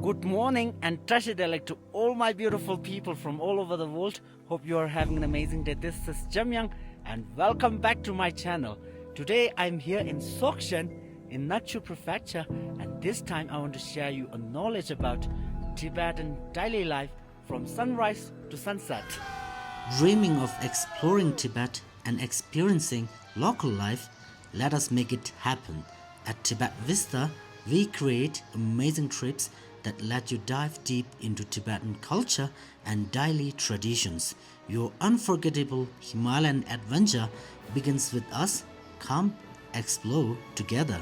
Good morning and treasure dialect to all my beautiful people from all over the world. Hope you are having an amazing day. This is Jamyang and welcome back to my channel. Today I'm here in Sokshan in Nachu Prefecture, and this time I want to share you a knowledge about Tibetan daily life from sunrise to sunset. Dreaming of exploring Tibet and experiencing local life? Let us make it happen. At Tibet Vista, we create amazing trips that let you dive deep into Tibetan culture and daily traditions. Your unforgettable Himalayan adventure begins with us. Come explore together.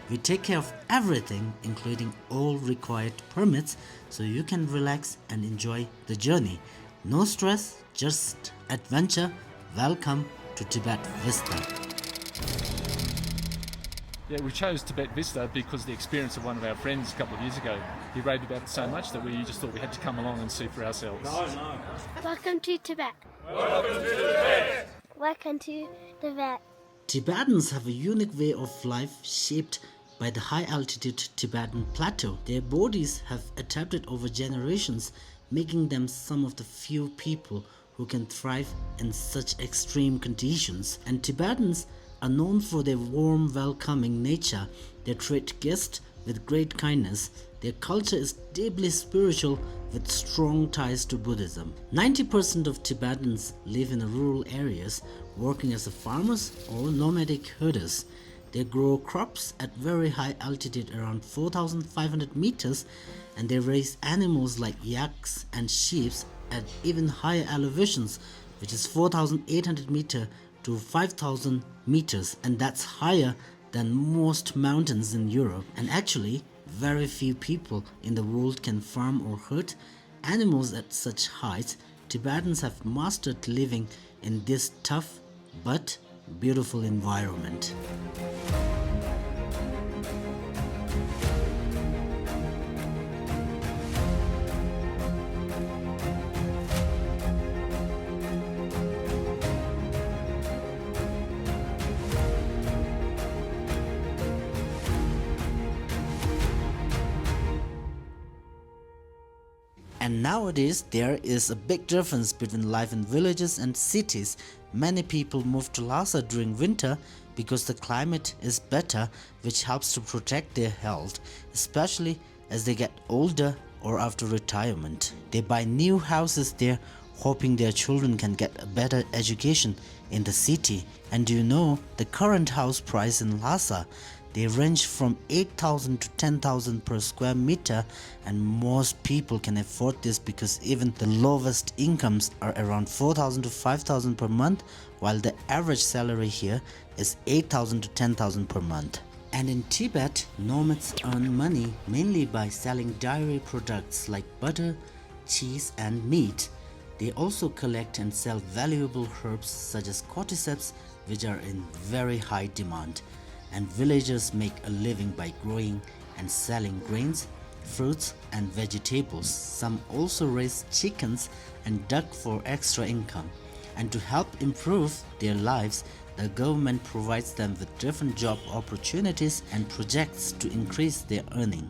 We take care of everything, including all required permits, so you can relax and enjoy the journey. No stress, just adventure. Welcome to Tibet Vista. Yeah, we chose Tibet Vista because the experience of one of our friends a couple of years ago, he raved about it so much that we just thought we had to come along and see for ourselves. Welcome to Tibet. Welcome to Tibet. Welcome to Tibet. Tibetans have a unique way of life shaped by the high-altitude Tibetan plateau. Their bodies have adapted over generations, making them some of the few people who can thrive in such extreme conditions. And Tibetans are known for their warm, welcoming nature. They treat guests with great kindness. Their culture is deeply spiritual with strong ties to Buddhism. 90% of Tibetans live in rural areas, working as farmers or nomadic herders. They grow crops at very high altitude, around 4,500 meters, and they raise animals like yaks and sheep at even higher elevations, which is 4,800 meters to 5,000 meters, and that's higher than most mountains in Europe. And actually, very few people in the world can farm or herd animals at such heights. Tibetans have mastered living in this tough but beautiful environment. And nowadays there is a big difference between life in villages and cities. Many people move to Lhasa during winter because the climate is better, which helps to protect their health, especially as they get older or after retirement. They buy new houses there, hoping their children can get a better education in the city. And do you know the current house price in Lhasa? They range from 8,000 to 10,000 per square meter, and most people can afford this because even the lowest incomes are around 4,000 to 5,000 per month, while the average salary here is 8,000 to 10,000 per month. And in Tibet, nomads earn money mainly by selling dairy products like butter, cheese and meat. They also collect and sell valuable herbs such as cordyceps, which are in very high demand. And villagers make a living by growing and selling grains, fruits and vegetables. Some also raise chickens and duck for extra income. And to help improve their lives, the government provides them with different job opportunities and projects to increase their earning.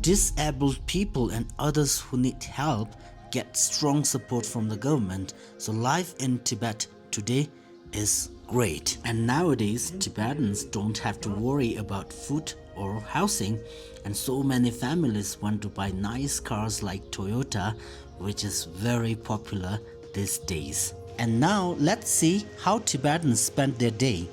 Disabled people and others who need help get strong support from the government, so life in Tibet today is great. And nowadays Tibetans don't have to worry about food or housing, and so many families want to buy nice cars like Toyota, which is very popular these days. And now let's see how Tibetans spend their day.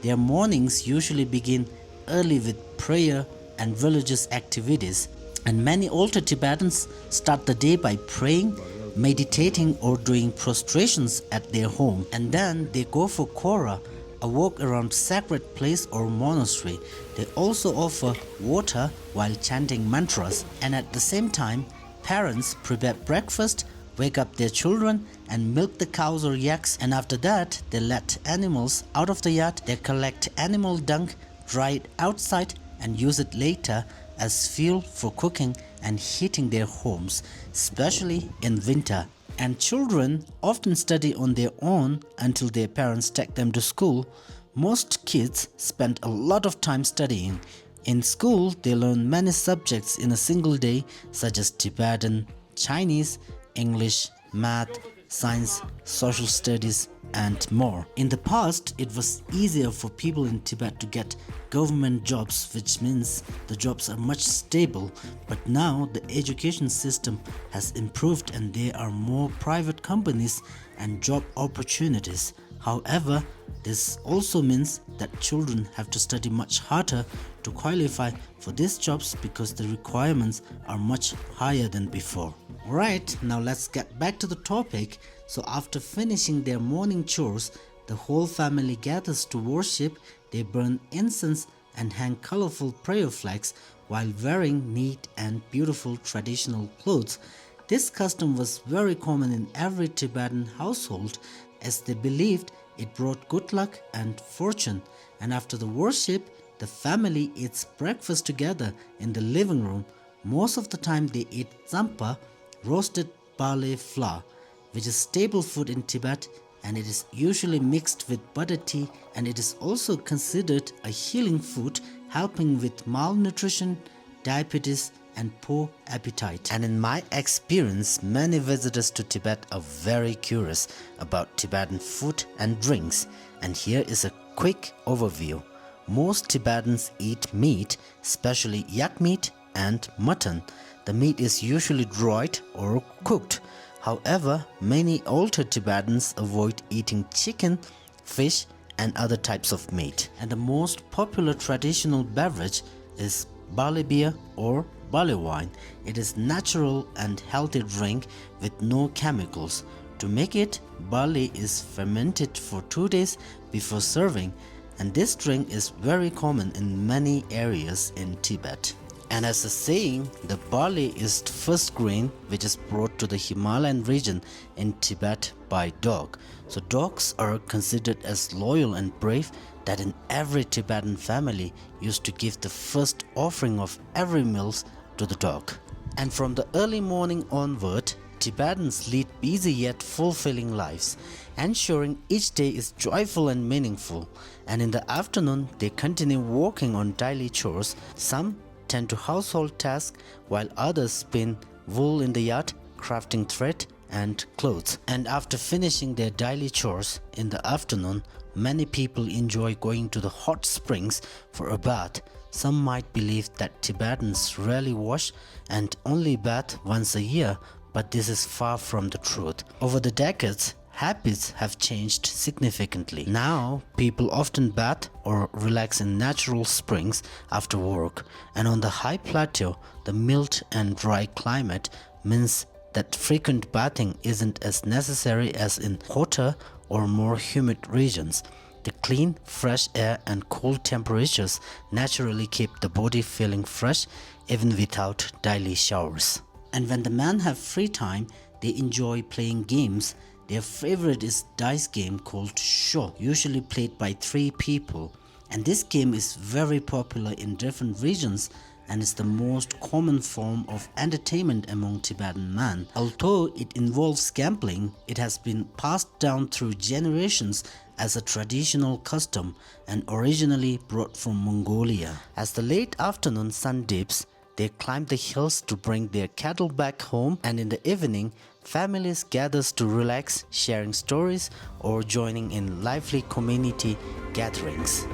Their mornings usually begin early with prayer and religious activities, and many older Tibetans start the day by praying, meditating or doing prostrations at their home, and then they go for Kora, a walk around sacred place or monastery. They also offer water while chanting mantras, and at the same time parents prepare breakfast, wake up their children and milk the cows or yaks, and after that they let animals out of the yard. They collect animal dung, dry it outside and use it later as fuel for cooking and heating their homes, especially in winter. And children often study on their own until their parents take them to school. Most kids spend a lot of time studying. In school, they learn many subjects in a single day, such as Tibetan, Chinese, English, math, science, social studies, and more. In the past, it was easier for people in Tibet to get government jobs, which means the jobs are much stable. But now the education system has improved and there are more private companies and job opportunities. However, this also means that children have to study much harder to qualify for these jobs because the requirements are much higher than before. Alright, now let's get back to the topic. So after finishing their morning chores, the whole family gathers to worship. They burn incense and hang colorful prayer flags while wearing neat and beautiful traditional clothes. This custom was very common in every Tibetan household as they believed it brought good luck and fortune. And after the worship, the family eats breakfast together in the living room. Most of the time they eat tsampa, roasted barley flour, which is staple food in Tibet, and it is usually mixed with butter tea, and it is also considered a healing food, helping with malnutrition, diabetes, and poor appetite. And in my experience, many visitors to Tibet are very curious about Tibetan food and drinks, and here is a quick overview. Most Tibetans eat meat, especially yak meat and mutton. The meat is usually dried or cooked. However, many older Tibetans avoid eating chicken, fish, and other types of meat. And the most popular traditional beverage is barley beer or barley wine. It is natural and healthy drink with no chemicals. To make it, barley is fermented for 2 days before serving, and this drink is very common in many areas in Tibet. And as a saying, the barley is the first grain which is brought to the Himalayan region in Tibet by dog. So dogs are considered as loyal and brave that in every Tibetan family used to give the first offering of every meals to the dog. And from the early morning onward, Tibetans lead busy yet fulfilling lives, ensuring each day is joyful and meaningful. And in the afternoon, they continue working on daily chores. Some tend to household tasks while others spin wool in the yard, crafting thread and clothes. And after finishing their daily chores in the afternoon, many people enjoy going to the hot springs for a bath. Some might believe that Tibetans rarely wash and only bath once a year, but this is far from the truth. Over the decades, habits have changed significantly. Now, people often bath or relax in natural springs after work, and on the high plateau, the mild and dry climate means that frequent bathing isn't as necessary as in hotter or more humid regions. The clean, fresh air and cold temperatures naturally keep the body feeling fresh even without daily showers. And when the men have free time, they enjoy playing games. Their favorite is dice game called Sho, usually played by 3 people. And this game is very popular in different regions and is the most common form of entertainment among Tibetan men. Although it involves gambling, it has been passed down through generations as a traditional custom and originally brought from Mongolia. As the late afternoon sun dips, they climb the hills to bring their cattle back home, and in the evening, families gather to relax, sharing stories or joining in lively community gatherings.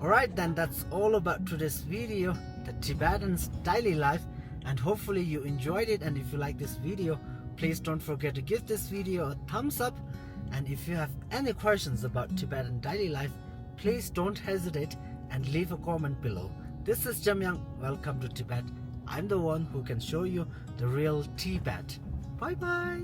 Alright then, that's all about today's video, the Tibetans' daily life, and hopefully you enjoyed it. And if you like this video, please don't forget to give this video a thumbs up, and if you have any questions about Tibetan daily life, please don't hesitate and leave a comment below. This is Jamyang, welcome to Tibet. I'm the one who can show you the real Tibet. Bye bye.